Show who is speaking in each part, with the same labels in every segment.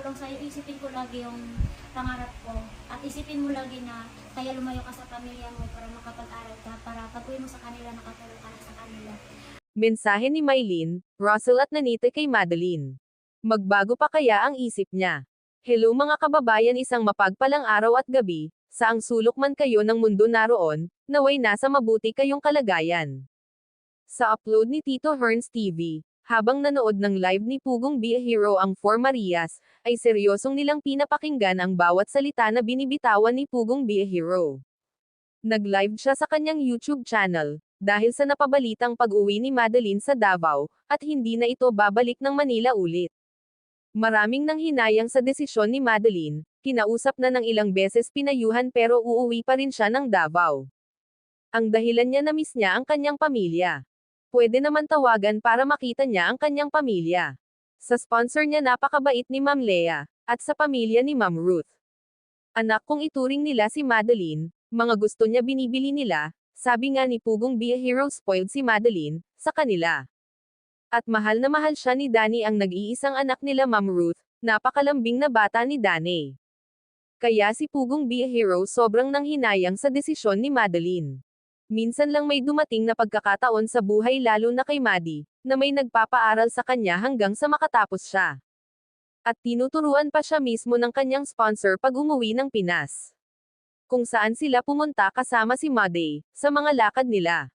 Speaker 1: lang sa'yo, isipin ko lagi yung pangarap ko. At isipin mo lagi na kaya lumayo ka sa pamilya mo para makapag-aral ka, para pag-uwi mo sa kanila, nakatulong ka na sa kanila.
Speaker 2: Mensahe ni Mylene, Russell at Nanita kay Madeline. Magbago pa kaya ang isip niya? Hello mga kababayan, isang mapagpalang araw at gabi, saang sulok man kayo ng mundo naroon, naway nasa mabuti kayong kalagayan. Sa upload ni Tito Herns TV, habang nanood ng live ni Pugong Be a Hero ang 4 Marias, ay seryosong nilang pinapakinggan ang bawat salita na binibitawan ni Pugong Be a Hero. Nag-live siya sa kanyang YouTube channel, dahil sa napabalitang pag-uwi ni Madeline sa Davao, at hindi na ito babalik ng Manila ulit. Maraming nanghinayang sa desisyon ni Madeline, kinausap na ng ilang beses pinayuhan pero uuwi pa rin siya ng Davao. Ang dahilan niya na miss niya ang kanyang pamilya. Pwede naman tawagan para makita niya ang kanyang pamilya. Sa sponsor niya napakabait ni Ma'am Lea, at sa pamilya ni Ma'am Ruth. Anak kong ituring nila si Madeline, mga gusto niya binibili nila, sabi nga ni Pugong Be a Hero, spoiled si Madeline, sa kanila. At mahal na mahal siya ni Danny, ang nag-iisang anak nila Ma'am Ruth, napakalambing na bata ni Danny. Kaya si Pugong Be a Hero sobrang nanghinayang sa desisyon ni Madeline. Minsan lang may dumating na pagkakataon sa buhay, lalo na kay Maddie, na may nagpapaaral sa kanya hanggang sa makatapos siya. At tinuturuan pa siya mismo ng kanyang sponsor pag umuwi ng Pinas. Kung saan sila pumunta kasama si Maddie, sa mga lakad nila.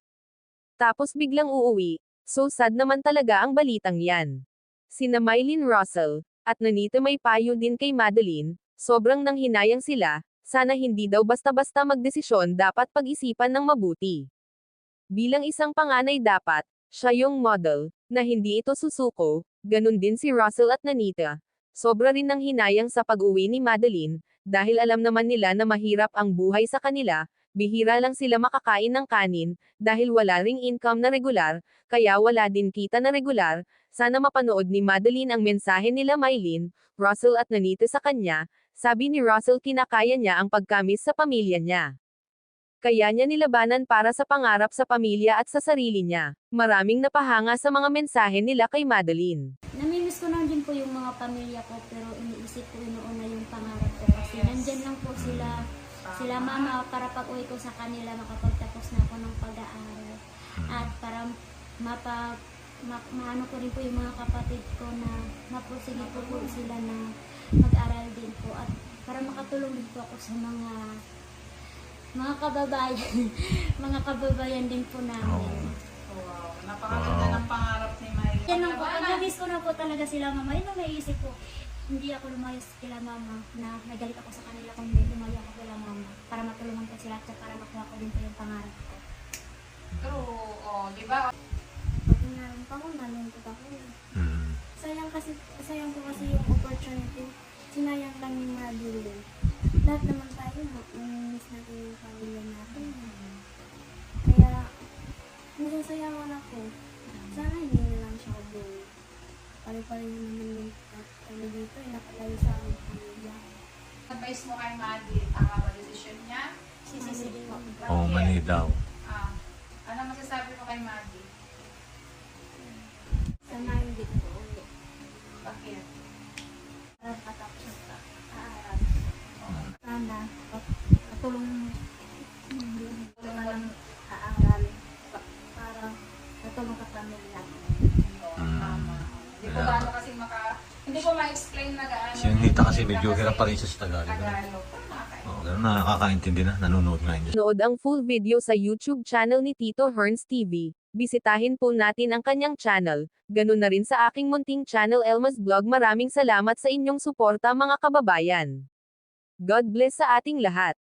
Speaker 2: Tapos biglang uuwi, so sad naman talaga ang balitang yan. Sina Mylene, Russell, at Nanita may payo din kay Madeline, sobrang nanghinayang sila, sana hindi daw basta-basta magdesisyon, dapat pag-isipan ng mabuti. Bilang isang panganay dapat, siya yung model, na hindi ito susuko, ganun din si Russell at Nanita. Sobra rin nanghinayang sa pag-uwi ni Madeline, dahil alam naman nila na mahirap ang buhay sa kanila, bihira lang sila makakain ng kanin, dahil wala ring income na regular, kaya wala din kita na regular. Sana mapanood ni Madeline ang mensahe nila Mylene, Russell at Nanita sa kanya. Sabi ni Russell kinakaya niya ang pagkamis sa pamilya niya. Kaya niya nilabanan para sa pangarap sa pamilya at sa sarili niya. Maraming napahanga sa mga mensahe nila kay Madeline.
Speaker 1: Namimiss ko na din po yung mga pamilya ko, pero iniisip ko inuuna yung pangarap ko kasi nandyan lang po sila mama, para pag-uwi ko sa kanila makapagtapos na ako ng pag-aaral. At para maano ko rin po yung mga kapatid ko na mapursige po sila na mag-aral din po, at para makatulong din po ako sa mga kababayan, mga kababayan din po namin.
Speaker 3: Wow, napakaganda ng pangarap ni Mylene.
Speaker 1: Yan lang po, nag-miss ko na po talaga sila mama. Yun ang naisip ko, hindi ako lumayas kila mama, na nagalit ako sa kanila kung hindi lumayo ako kila mama, para matulungan ko sila at para makuha ko din po yung pangarap ko.
Speaker 3: True, oh, di ba?
Speaker 1: Pag naroon pa ako, nalungkot ako. Sayang ko kasi yung opportunity. Sinayang lang yung Madeline. Lahat naman tayo, miss natin yung pamilya natin. Kaya, nasasayangan ako. Sana hindi na lang siya ubuwi. Pare-pareho naman yung kami dito, nakatayo sa aming pamilya.
Speaker 3: Advice mo kay Madeline, tama ba decision niya?
Speaker 1: Sisisipin ko.
Speaker 4: Oo, mani daw.
Speaker 3: Ano masasabi mo kay Madeline?
Speaker 1: Sana hindi ko ulit.
Speaker 3: Bakit?
Speaker 1: Para patapos sa aaral. Sana, patulong lang aaral para patulong ka pamilya.
Speaker 3: Tama. Hindi ko gaano kasi hindi ko ma-explain na gaano.
Speaker 4: Si Nita kasi medyo hirap pa rin siya sa Tagalog.
Speaker 3: Tagalog.
Speaker 4: Oo, ganun, nakakaintindi na, nanonood nga yun.
Speaker 2: Nood ang full video sa YouTube channel ni Tito Herns TV. Bisitahin po natin ang kanyang channel. Ganun na rin sa aking munting channel Elma's Vlog. Maraming salamat sa inyong suporta mga kababayan. God bless sa ating lahat.